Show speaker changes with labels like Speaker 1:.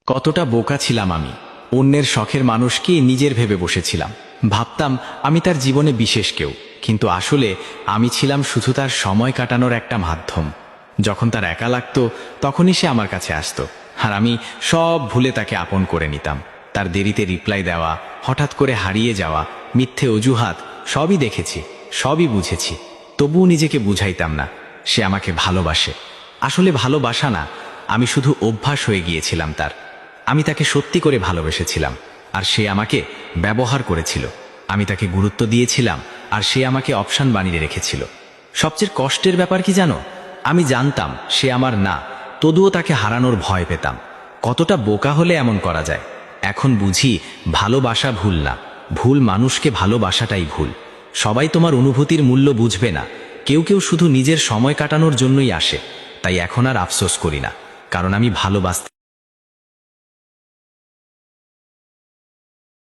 Speaker 1: কতটা বোকা ছিলাম আমি। অন্যের শখের মানুষকে নিজের ভেবে বসেছিলাম। ভাবতাম আমি তার জীবনে বিশেষ কেউ, কিন্তু আসলে আমি ছিলাম শুধু তার সময় কাটানোর একটা মাধ্যম। যখন তার একা লাগতো তখনই সে আমার কাছে আসতো, আর আমি সব ভুলে তাকে আপন করে নিতাম। তার দেরিতে রিপ্লাই দেওয়া, হঠাৎ করে হারিয়ে যাওয়া, মিথ্যে অজুহাত, সবই দেখেছি, সবই বুঝেছি। তবুও নিজেকে বুঝাইতাম না সে আমাকে ভালোবাসে। আসলে ভালোবাসা না, আমি শুধু অভ্যাস হয়ে গিয়েছিলাম তার। আমি তাকে সত্যি করে ভালোবেসেছিলাম, আর সে আমাকে ব্যবহার করেছিল। আমি তাকে গুরুত্ব দিয়েছিলাম, আর সে আমাকে অপশন বানিয়ে রেখেছিল। সবচেয়ে কষ্টের ব্যাপার কি জানো? আমি জানতাম সে আমার না, তবুও তাকে হারানোর ভয় পেতাম। কতটা বোকা হলে এমন করা যায়! এখন বুঝি ভালোবাসা ভুল না, ভুল মানুষকে ভালোবাসাটাই ভুল। সবাই তোমার অনুভূতির মূল্য বুঝবে না। কেউ কেউ শুধু নিজের সময় কাটানোর জন্যই আসে। তাই এখন আর আফসোস করি না, কারণ আমি ভালোবাসতে